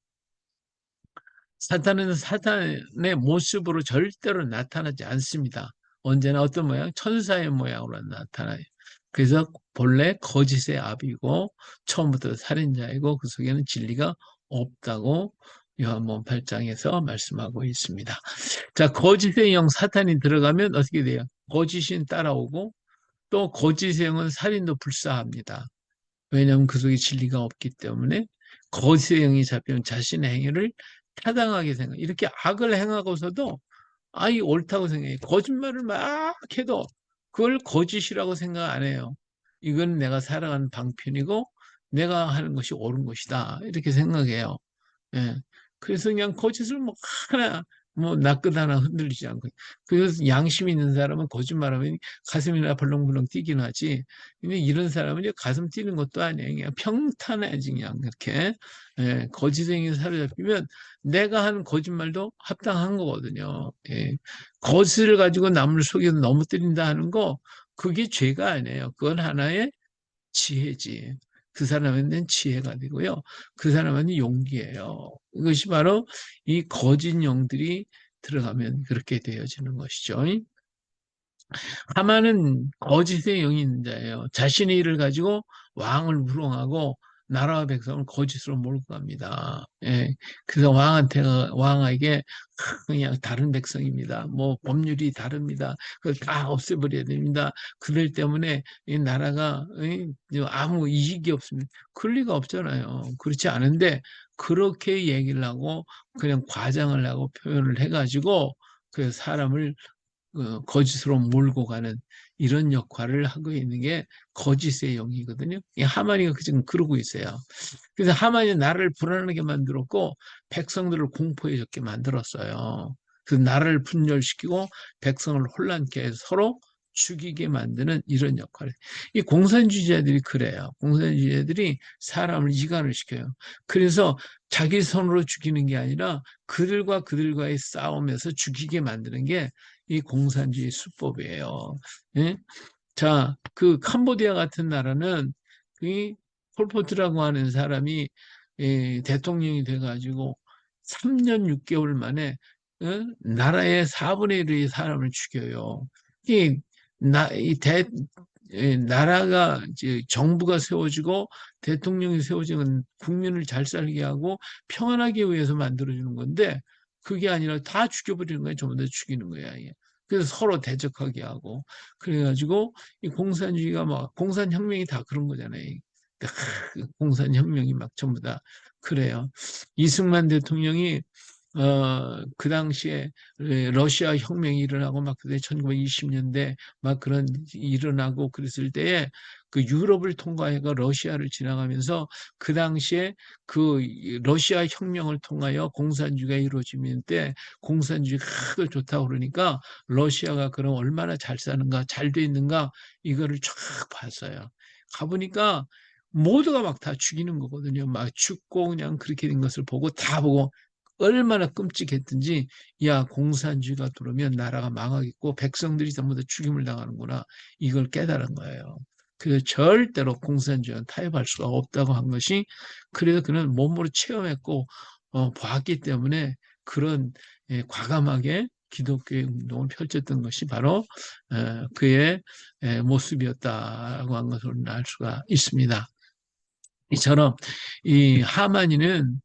사탄은 사탄의 모습으로 절대로 나타나지 않습니다. 언제나 어떤 모양? 천사의 모양으로 나타나요. 그래서 본래 거짓의 아비고 처음부터 살인자이고 그 속에는 진리가 없다고 요한복음 8장에서 말씀하고 있습니다. 자, 거짓의 영 사탄이 들어가면 어떻게 돼요? 거짓이 따라오고 또 거짓의 영은 살인도 불사합니다. 왜냐하면 그 속에 진리가 없기 때문에 거짓의 영이 잡히면 자신의 행위를 타당하게 생각. 이렇게 악을 행하고서도 이 옳다고 생각해. 거짓말을 막 해도 그걸 거짓이라고 생각 안 해요. 이건 내가 살아가는 방편이고 내가 하는 것이 옳은 것이다. 이렇게 생각해요. 예. 그래서 그냥 거짓을 뭐 하나 뭐 낯끝 하나 흔들리지 않고 그래서 양심 있는 사람은 거짓말하면 가슴이나 벌렁벌렁 뛰긴 하지. 근데 이런 사람은 이제 가슴 뛰는 것도 아니에요. 그냥 평탄해지 그냥 그렇게. 예. 거짓행위 사로잡히면 내가 하는 거짓말도 합당한 거거든요. 예. 거짓을 가지고 남을 속여서 넘어뜨린다 하는 거 그게 죄가 아니에요. 그건 하나의 지혜지. 그 사람한테는 지혜가 되고요. 그 사람한테는 용기예요. 이것이 바로 이 거짓 영들이 들어가면 그렇게 되어지는 것이죠. 하만은 거짓의 영이 있는 자예요. 자신의 일을 가지고 왕을 우롱하고 나라와 백성을 거짓으로 몰고 갑니다. 예. 그래서 왕에게 그냥 다른 백성입니다. 뭐 법률이 다릅니다. 그걸 다 없애버려야 됩니다. 그들 때문에 이 나라가 아무 이익이 없습니다. 그럴 리가 없잖아요. 그렇지 않은데 그렇게 얘기를 하고 그냥 과장을 하고 표현을 해가지고 그 사람을 거짓으로 몰고 가는 이런 역할을 하고 있는 게 거짓의 영이거든요. 이 하만이가 지금 그러고 있어요. 그래서 하만이 나라를 불안하게 만들었고 백성들을 공포에 젖게 만들었어요. 그 나라를 분열시키고 백성을 혼란케 해서 서로 죽이게 만드는 이런 역할을. 이 공산주의자들이 그래요. 공산주의자들이 사람을 이간을 시켜요. 그래서 자기 손으로 죽이는 게 아니라 그들과의 싸움에서 죽이게 만드는 게 이 공산주의 수법이에요. 예? 자, 그 캄보디아 같은 나라는 이 폴포트라고 하는 사람이 대통령이 돼가지고 3년 6개월 만에 나라의 4분의 1의 사람을 죽여요. 이, 이 나라가 이제 정부가 세워지고 대통령이 세워지는 국민을 잘 살게 하고 평안하기 위해서 만들어주는 건데 그게 아니라 다 죽여버리는 거예요. 전부 다 죽이는 거야. 그래서 서로 대적하게 하고 그래가지고 이 공산주의가 막 공산혁명이 다 그런 거잖아요. 공산혁명이 막 전부 다 그래요. 이승만 대통령이 그 당시에 러시아 혁명이 일어나고 막 그때 1920년대 막 그런 일어나고 그랬을 때에 그 유럽을 통과해가 러시아를 지나가면서 그 당시에 그 러시아 혁명을 통하여 공산주의가 이루어지는 때 공산주의가 크게 좋다고 그러니까 러시아가 그럼 얼마나 잘 사는가 잘 돼 있는가 이거를 쫙 봤어요. 가보니까 모두가 막 다 죽이는 거거든요. 막 죽고 그냥 그렇게 된 것을 보고 다 보고 얼마나 끔찍했든지 야 공산주의가 들어오면 나라가 망하겠고 백성들이 전부 다 죽임을 당하는구나 이걸 깨달은 거예요. 그래서 절대로 공산주의는 타협할 수가 없다고 한 것이 그래서 그는 몸으로 체험했고 봤기 때문에 그런 과감하게 기독교의 운동을 펼쳤던 것이 바로 그의 모습이었다고 한 것을 알 수가 있습니다. 이처럼 이 하만이는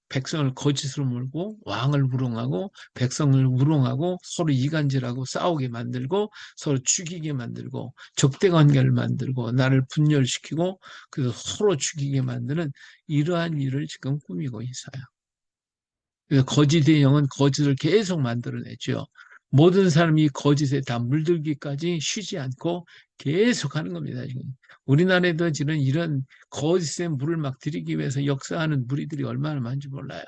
백성을 거짓으로 몰고 왕을 우롱하고 백성을 우롱하고 서로 이간질하고 싸우게 만들고 서로 죽이게 만들고 적대 관계를 만들고 나를 분열시키고 그래서 서로 죽이게 만드는 이러한 일을 지금 꾸미고 있어요. 그래서 거짓의 영은 거짓을 계속 만들어내죠. 모든 사람이 거짓에 다 물들기까지 쉬지 않고 계속 하는 겁니다. 지금. 우리나라에도 지금 이런 거짓에 물을 막 들이기 위해서 역사하는 무리들이 얼마나 많은지 몰라요.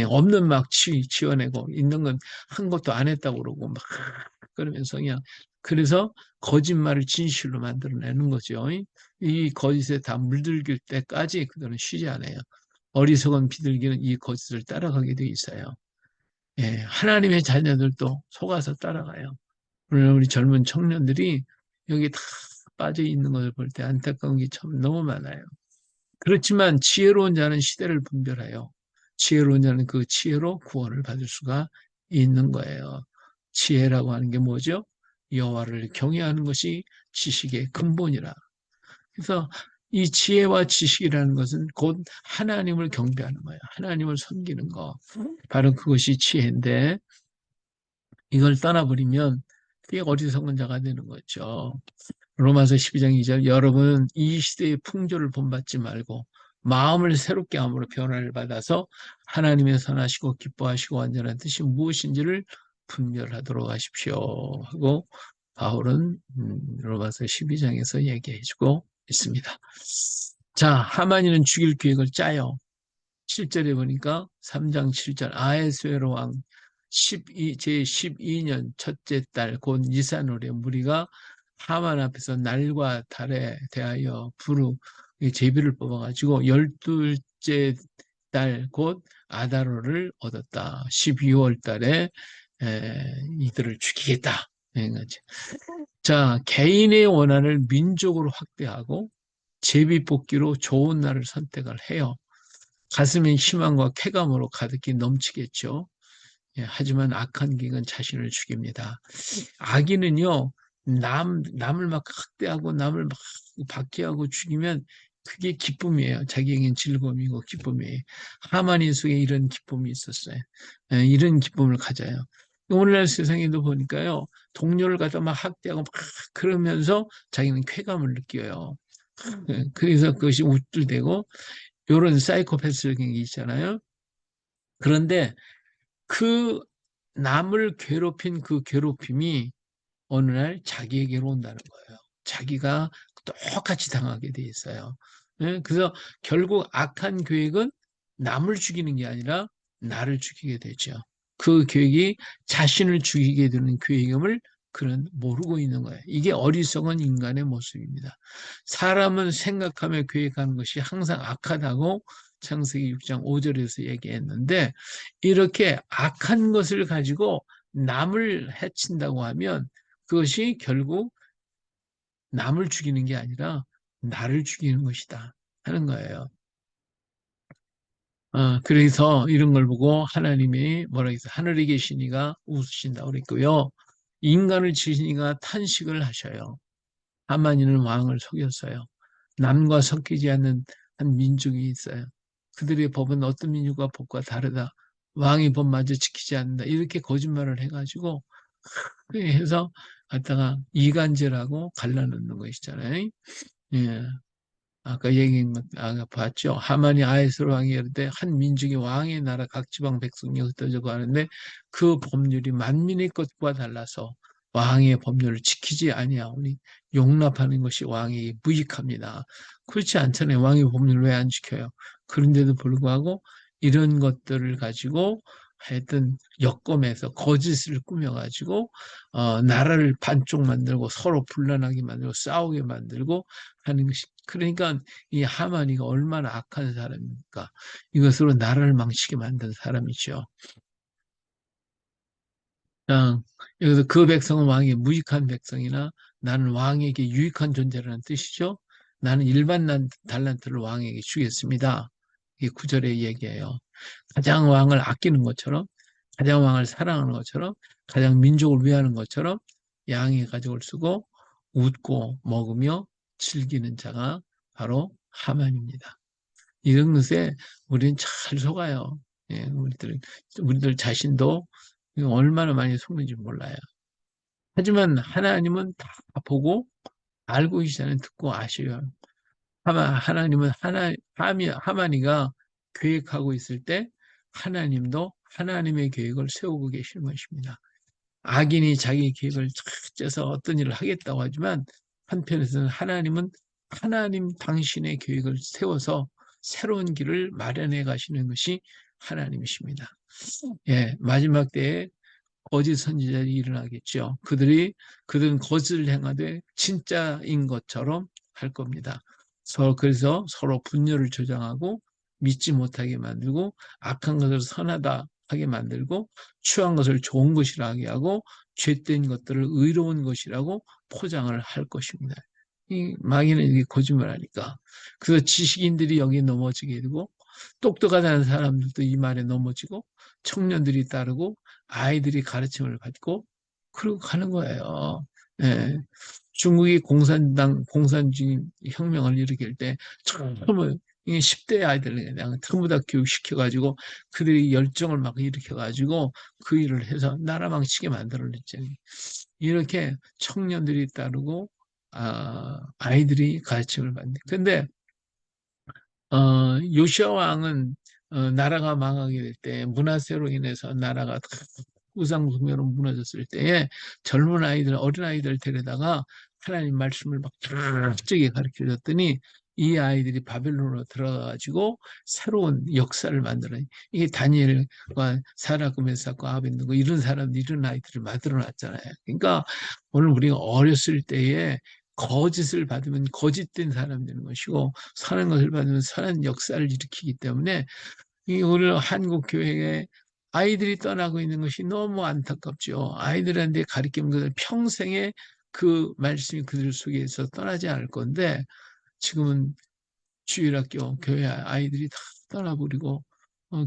없는 막 지어내고 있는 건 한 것도 안 했다고 그러고 막 그러면서 그냥 그래서 거짓말을 진실로 만들어내는 거죠. 이 거짓에 다 물들길 때까지 그들은 쉬지 않아요. 어리석은 비둘기는 이 거짓을 따라가게 돼 있어요. 하나님의 자녀들도 속아서 따라가요. 오늘 우리 젊은 청년들이 여기 다 빠져 있는 것을 볼 때 안타까운 게 참 너무 많아요. 그렇지만 지혜로운 자는 시대를 분별하여 지혜로운 자는 그 지혜로 구원을 받을 수가 있는 거예요. 지혜라고 하는 게 뭐죠? 여호와를 경외하는 것이 지식의 근본이라. 그래서 이 지혜와 지식이라는 것은 곧 하나님을 경배하는 거예요. 하나님을 섬기는 거. 바로 그것이 지혜인데 이걸 떠나버리면 그게 어리석은 자가 되는 거죠. 로마서 12장 2절 여러분은 이 시대의 풍조를 본받지 말고 마음을 새롭게 함으로 변화를 받아서 하나님의 선하시고 기뻐하시고 완전한 뜻이 무엇인지를 분별하도록 하십시오 하고 바울은 로마서 12장에서 얘기해주고 있습니다. 자, 하만이는 죽일 계획을 짜요. 7절에 보니까 3장 7절 아하수에로 왕 제12년 첫째 달 곧 니산월에 무리가 하만 앞에서 날과 달에 대하여 부르 제비를 뽑아가지고 12째 달 곧 아다로를 얻었다. 12월 달에 이들을 죽이겠다. 자, 개인의 원한을 민족으로 확대하고 제비뽑기로 좋은 날을 선택을 해요. 가슴이 희망과 쾌감으로 가득히 넘치겠죠. 예, 하지만 악한 기는 자신을 죽입니다. 악인은요, 남을 막 학대하고 남을 막 박해하고 죽이면 그게 기쁨이에요. 자기에겐 즐거움이고 기쁨이에요. 하만인 속에 이런 기쁨이 있었어요. 예, 이런 기쁨을 가져요. 오늘날 세상에도 보니까요, 동료를 갖다 막 학대하고 막 그러면서 자기는 쾌감을 느껴요. 예, 그래서 그것이 우쭐대고 이런 사이코패스적인 게 있잖아요. 그런데 그 남을 괴롭힌 그 괴롭힘이 어느 날 자기에게로 온다는 거예요. 자기가 똑같이 당하게 돼 있어요. 예? 그래서 결국 악한 계획은 남을 죽이는 게 아니라 나를 죽이게 되죠. 그 계획이 자신을 죽이게 되는 계획임을 그는 모르고 있는 거예요. 이게 어리석은 인간의 모습입니다. 사람은 생각하며 계획하는 것이 항상 악하다고 창세기 6장 5절에서 얘기했는데 이렇게 악한 것을 가지고 남을 해친다고 하면 그것이 결국 남을 죽이는 게 아니라 나를 죽이는 것이다 하는 거예요. 그래서 이런 걸 보고 하나님이 뭐라 했어요? 하늘에 계신 이가 웃으신다고 그랬고요. 인간을 지으신 이가 탄식을 하셔요. 하만이는 왕을 속였어요. 남과 섞이지 않는 한 민족이 있어요. 그들의 법은 어떤 민족과 법과 다르다. 왕의 법마저 지키지 않는다. 이렇게 거짓말을 해가지고 해서 갖다가 이간질하고 갈라놓는 것이잖아요. 예. 아까 얘기한 것, 아까 봤죠. 하만이 아하스로 왕이 이럴 때 한 민족이 왕의 나라 각 지방 백성이 흩어져고 하는데 그 법률이 만민의 것과 달라서 왕의 법률을 지키지 아니하오니 용납하는 것이 왕에게 무익합니다. 그렇지 않잖아요. 왕의 법률을 왜 안 지켜요? 그런데도 불구하고 이런 것들을 가지고 하여튼 역검에서 거짓을 꾸며가지고 나라를 반쪽 만들고 서로 분란하게 만들고 싸우게 만들고 하는 것이 그러니까 이 하만이가 얼마나 악한 사람입니까? 이것으로 나라를 망치게 만든 사람이죠. 어, 여기서 그 백성은 왕이 무익한 백성이나 나는 왕에게 유익한 존재라는 뜻이죠. 나는 일반 달란트를 왕에게 주겠습니다. 이게 구절의 얘기예요. 가장 왕을 아끼는 것처럼, 가장 왕을 사랑하는 것처럼, 가장 민족을 위하는 것처럼 양의 가족을 쓰고 웃고 먹으며 즐기는 자가 바로 하만입니다. 이런 것에 우리는 잘 속아요. 예, 우리들 자신도 얼마나 많이 속는지 몰라요. 하지만 하나님은 다 보고 알고 계시잖아요. 듣고 아셔요. 하나님은 하만이가 계획하고 있을 때 하나님도 하나님의 계획을 세우고 계시는 것입니다. 악인이 자기 계획을 쫙 짜서 어떤 일을 하겠다고 하지만 한편에서는 하나님은 하나님 당신의 계획을 세워서 새로운 길을 마련해 가시는 것이 하나님이십니다. 예, 마지막 때에 거짓 선지자들이 일어나겠죠. 그들은 거짓을 행하되 진짜인 것처럼 할 겁니다. 그래서 서로 분열을 조장하고 믿지 못하게 만들고 악한 것을 선하다 하게 만들고 추한 것을 좋은 것이라 하게 하고 죄된 것들을 의로운 것이라고 포장을 할 것입니다. 이 마귀는 이게 거짓말하니까. 그래서 지식인들이 여기에 넘어지게 되고 똑똑하다는 사람들도 이 말에 넘어지고 청년들이 따르고 아이들이 가르침을 받고 그러고 가는 거예요. 예. 중국이 공산주의 혁명을 일으킬 때 처음에 10대 아이들 그냥 전부 다 교육시켜가지고 그들이 열정을 막 일으켜가지고 그 일을 해서 나라 망치게 만들어냈잖아요. 이렇게 청년들이 따르고 아이들이 가르침을 받는. 근데 요시아 왕은 나라가 망하게 될 때, 므낫세로 인해서 나라가 다 우상숭배로 무너졌을 때에 젊은 아이들, 어린 아이들 데려다가 하나님 말씀을 막 쫙쫙이 가르쳐 줬더니 이 아이들이 바벨론으로 들어가가지고 새로운 역사를 만들어요. 이게 다니엘과 사라고 메사고 아벤누고 이런 사람들, 이런 아이들을 만들어 놨잖아요. 그러니까 오늘 우리가 어렸을 때에 거짓을 받으면 거짓된 사람 되는 것이고 선한 것을 받으면 선한 역사를 일으키기 때문에 이 오늘 한국 교회에 아이들이 떠나고 있는 것이 너무 안타깝죠. 아이들한테 가르치는 것을 평생에 그 말씀이 그들 속에서 떠나지 않을 건데 지금은 주일학교 교회 아이들이 다 떠나버리고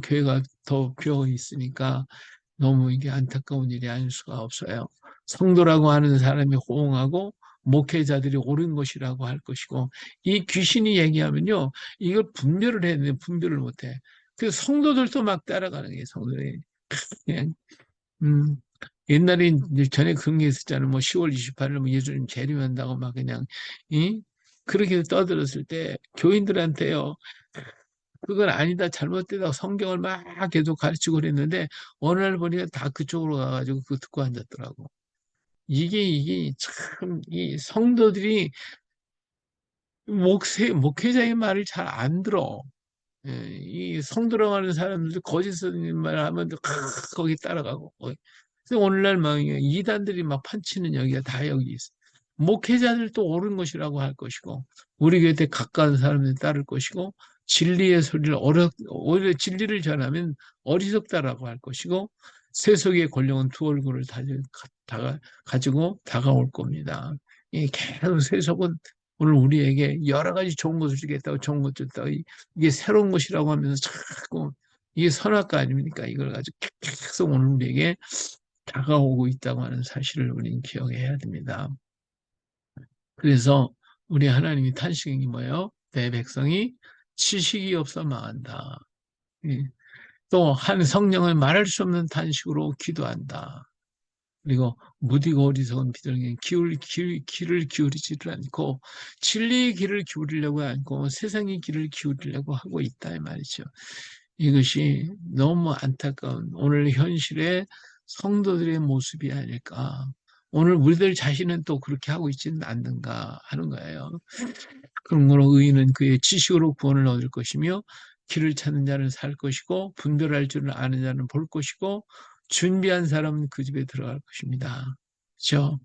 교회가 더 비어 있으니까 너무 이게 안타까운 일이 아닐 수가 없어요. 성도라고 하는 사람이 호응하고 목회자들이 옳은 것이라고 할 것이고 이 귀신이 얘기하면요 이걸 분별을 해야 되는데 분별을 못해. 그래서 성도들도 막 따라가는 게 성도들이 그냥 음, 옛날에 이제 전에 그런 게 있었잖아요. 뭐 10월 28일 뭐 예수님 재림한다고 막 그냥 이 그렇게 떠들었을 때 교인들한테요. 그건 아니다, 잘못되다 성경을 막 계속 가르치고 그랬는데 어느 날 보니까 다 그쪽으로 가가지고 그거 듣고 앉았더라고. 이게 참 이 성도들이 목회자의 말을 잘 안 들어. 예, 이 성도라고 하는 사람들도 거짓된 말 하면 거기 따라가고. 그래서 오늘날 막 이단들이 막 판치는 여기가 다 여기 있어. 목회자들도 옳은 것이라고 할 것이고, 우리 교회 가까운 사람들 따를 것이고, 진리의 소리를 오히려 진리를 전하면 어리석다라고 할 것이고, 세속의 권력은 두 얼굴을 가지고 다가올 겁니다. 이 계속 세속은 오늘 우리에게 여러 가지 좋은 것을 주겠다고 좋은 것을 주겠다고 이게 새로운 것이라고 하면서 자꾸 이게 선악과 아닙니까? 이걸 가지고 계속 오늘 우리에게 다가오고 있다고 하는 사실을 우리는 기억해야 됩니다. 그래서 우리 하나님이 탄식이 뭐예요? 내 백성이 지식이 없어 망한다. 또 한 성령은 말할 수 없는 탄식으로 기도한다. 그리고 무디고 어리석은 비둘기는 귀를 기울이지를 않고 진리의 귀를 기울이려고 않고 세상의 귀를 기울이려고 하고 있다 이 말이죠. 이것이 너무 안타까운 오늘 현실의 성도들의 모습이 아닐까. 오늘 우리들 자신은 또 그렇게 하고 있지는 않는가 하는 거예요. 그러므로 의인은 그의 지식으로 구원을 얻을 것이며 길을 찾는 자는 살 것이고 분별할 줄을 아는 자는 볼 것이고 준비한 사람은 그 집에 들어갈 것입니다. 그렇죠?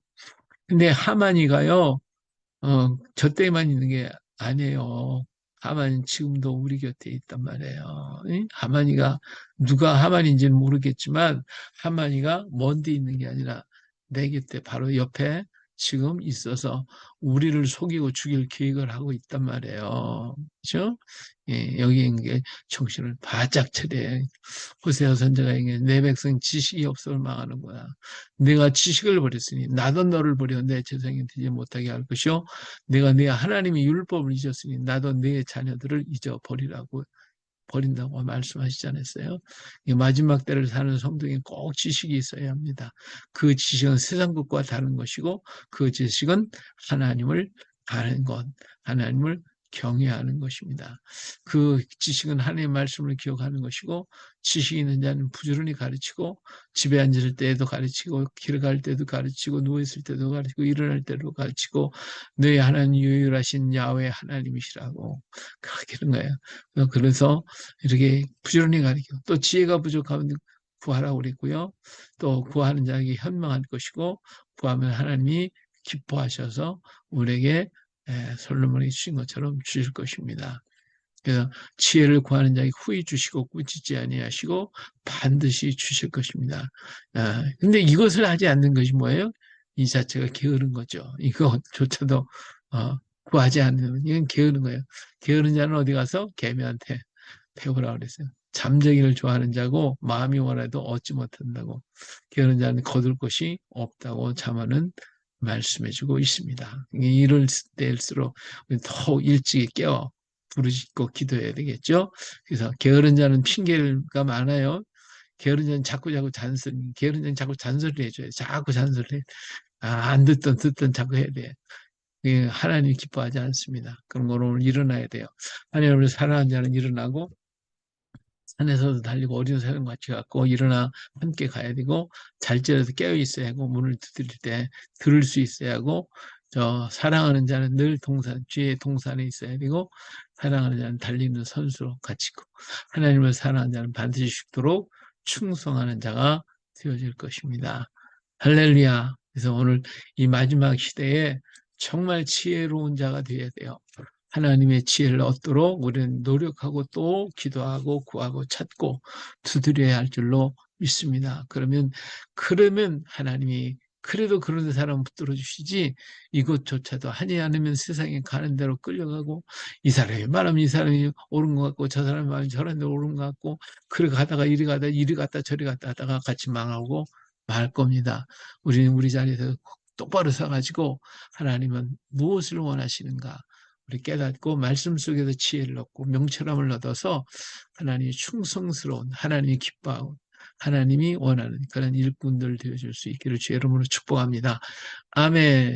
근데 하만이가요. 저 때만 있는 게 아니에요. 하만이 지금도 우리 곁에 있단 말이에요. 응? 하만이가 누가 하만인지는 모르겠지만 하만이가 먼데 있는 게 아니라 내 곁에 바로 옆에 지금 있어서 우리를 속이고 죽일 계획을 하고 있단 말이에요. 그렇죠? 예, 여기 있는 게 정신을 바짝 차려. 호세아 선지자가 얘기해 내 백성 지식이 없어서 망하는 거야. 내가 지식을 버렸으니 나도 너를 버려 내 재성이 되지 못하게 할 것이요 내가 네 하나님의 율법을 잊었으니 나도 네 자녀들을 잊어버리라고 버린다고 말씀하시지 않았어요? 마지막 때를 사는 성도에게 꼭 지식이 있어야 합니다. 그 지식은 세상 것과 다른 것이고 그 지식은 하나님을 아는 것, 하나님을 경외하는 것입니다. 그 지식은 하나님의 말씀을 기억하는 것이고 지식이 있는 자는 부지런히 가르치고 집에 앉을 때에도 가르치고 길 갈 때도 가르치고 누워있을 때도 가르치고 일어날 때도 가르치고 너희 하나님 유일하신 야훼 하나님이시라고 그렇게 하는 거예요. 그래서 이렇게 부지런히 가르치고 또 지혜가 부족하면 구하라고 그랬고요. 또 구하는 자에게 현망할 것이고 구하면 하나님이 기뻐하셔서 우리에게 솔로몬이 주신 것처럼 주실 것입니다. 그래서 지혜를 구하는 자에게 후히 주시고 꾸짖지 아니하시고 반드시 주실 것입니다. 근데 이것을 하지 않는 것이 뭐예요? 이 자체가 게으른 거죠. 이거조차도 구하지 않는 이건 게으른 거예요. 게으른 자는 어디 가서 개미한테 배우라 그랬어요. 잠자기를 좋아하는 자고 마음이 원해도 얻지 못한다고 게으른 자는 거둘 것이 없다고 자만은 말씀해주고 있습니다. 이럴 때일수록 더 일찍 깨어 부르짖고 기도해야 되겠죠. 그래서 게으른 자는 핑계가 많아요. 게으른 자는 자꾸 게으른 자는 자꾸 잔소리를 해줘요. 자꾸 잔소리를 해. 안 듣던 자꾸 해야 돼. 하나님이 기뻐하지 않습니다. 그런 거는 오늘 일어나야 돼요. 하나님을 사랑하는 자는 일어나고 산에서도 달리고 어린 새랑 같이 갖고 일어나 함께 가야 되고 잘지라도 깨어 있어야 하고 문을 두드릴 때 들을 수 있어야 하고 저 사랑하는 자는 늘 동산 주의 동산에 있어야 되고 사랑하는 자는 달리는 선수로 갇히고 하나님을 사랑하는 자는 반드시 죽도록 충성하는 자가 되어질 것입니다. 할렐루야. 그래서 오늘 이 마지막 시대에 정말 지혜로운 자가 되어야 돼요. 하나님의 지혜를 얻도록 우리는 노력하고 또 기도하고 구하고 찾고 두드려야 할 줄로 믿습니다. 그러면 하나님이 그래도 그런 사람 붙들어 주시지 이것조차도 하지 않으면 세상에 가는 대로 끌려가고 이 사람이 말하면 이 사람이 옳은 것 같고 저 사람이 말하면 저런 데 옳은 것 같고 그래 가다가 이리 갔다 저리 갔다 하다가 같이 망하고 말 겁니다. 우리는 우리 자리에서 똑바로 서가지고 하나님은 무엇을 원하시는가 우리 깨닫고 말씀 속에서 지혜를 얻고 명철함을 얻어서 하나님이 충성스러운 하나님이 기뻐하고 하나님이 원하는 그런 일꾼들 되어줄 수 있기를 주의 이름으로 축복합니다. 아멘.